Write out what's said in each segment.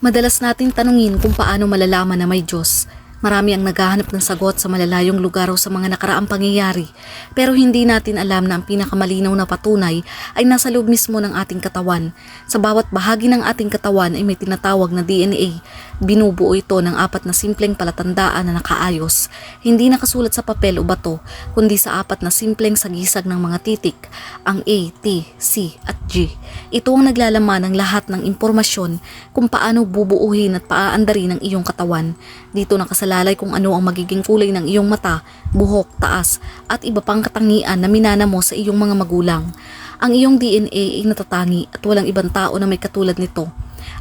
Madalas nating tanungin kung paano malalaman na may Diyos. Marami ang naghahanap ng sagot sa malalayong lugar o sa mga nakaraang pangyayari, pero hindi natin alam na ang pinakamalinaw na patunay ay nasa loob mismo ng ating katawan. Sa bawat bahagi ng ating katawan ay may tinatawag na DNA. Binubuo ito ng 4 na simpleng palatandaan na nakaayos, hindi nakasulat sa papel o bato, kundi sa 4 na simpleng sagisag ng mga titik, ang A, T, C at G. Ito ang naglalaman ng lahat ng impormasyon kung paano bubuuhin at paaandarin ang iyong katawan. Dito nakasalalay kung ano ang magiging kulay ng iyong mata, buhok, taas at iba pang katangian na minana mo sa iyong mga magulang. Ang iyong DNA ay natatangi at walang ibang tao na may katulad nito.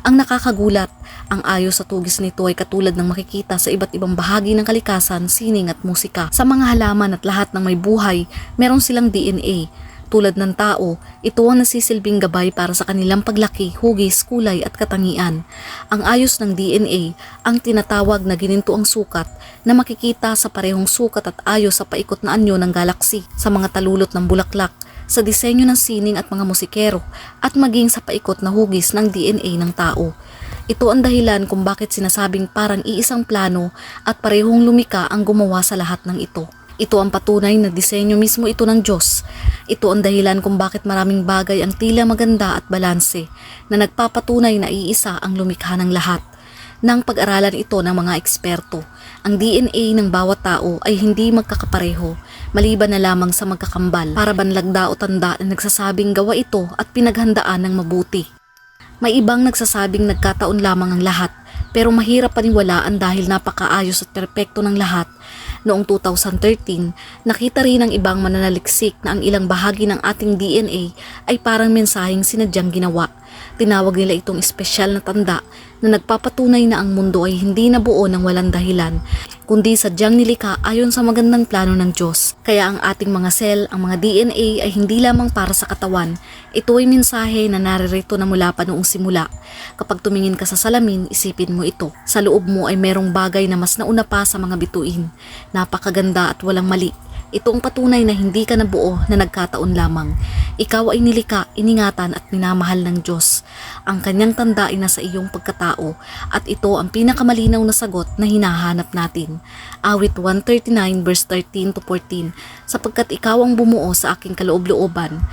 Ang nakakagulat, ang ayos sa tugis nito ay katulad ng makikita sa iba't ibang bahagi ng kalikasan, sining at musika. Sa mga halaman at lahat ng may buhay, meron silang DNA. Tulad ng tao, ito ang nasisilbing gabay para sa kanilang paglaki, hugis, kulay at katangian. Ang ayos ng DNA ang tinatawag na ginintuang sukat na makikita sa parehong sukat at ayos sa paikot na anyo ng galaksi, sa mga talulot ng bulaklak, sa disenyo ng sining at mga musikero, at maging sa paikot na hugis ng DNA ng tao. Ito ang dahilan kung bakit sinasabing parang iisang plano at parehong lumika ang gumawa sa lahat ng ito. Ito ang patunay na disenyo mismo ito ng Diyos. Ito ang dahilan kung bakit maraming bagay ang tila maganda at balanse na nagpapatunay na iisa ang lumikha ng lahat. Nang pag-aralan ito ng mga eksperto, ang DNA ng bawat tao ay hindi magkakapareho, maliban na lamang sa magkakambal, para banlagda o tanda na nagsasabing gawa ito at pinaghandaan ng mabuti. May ibang nagsasabing nagkataon lamang ang lahat, pero mahirap paniwalaan dahil napakaayos at perpekto ng lahat. Noong 2013, nakita rin ng ibang mananaliksik na ang ilang bahagi ng ating DNA ay parang mensaheng sinadyang ginawa. Tinawag nila itong espesyal na tanda na nagpapatunay na ang mundo ay hindi nabuo ng walang dahilan, kundi sadyang nilikha ayon sa magandang plano ng Diyos. Kaya ang ating mga cell, ang mga DNA ay hindi lamang para sa katawan. Ito ay mensahe na naririto na mula pa noong simula. Kapag tumingin ka sa salamin, isipin mo ito. Sa loob mo ay merong bagay na mas nauna pa sa mga bituin. Napakaganda at walang mali. Ito ang patunay na hindi ka nabuo na nagkataon lamang. Ikaw ay nilikha, iningatan at minamahal ng Diyos. Ang kanyang tanda ay nasa iyong pagkatao at ito ang pinakamalinaw na sagot na hinahanap natin. Awit 139 verse 13 to 14. Sapagkat ikaw ang bumuo sa aking kaloob-looban.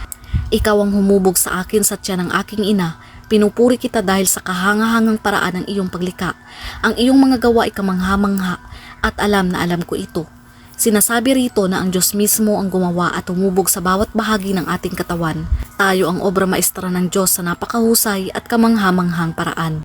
Ikaw ang humubog sa akin sa tiyan ng aking ina. Pinupuri kita dahil sa kahangahangang paraan ng iyong paglikha. Ang iyong mga gawa ay kamangha-mangha at alam na alam ko ito. Sinasabi rito na ang Diyos mismo ang gumawa at humubog sa bawat bahagi ng ating katawan. Tayo ang obra maestra ng Diyos sa napakahusay at kamangha-manghang paraan.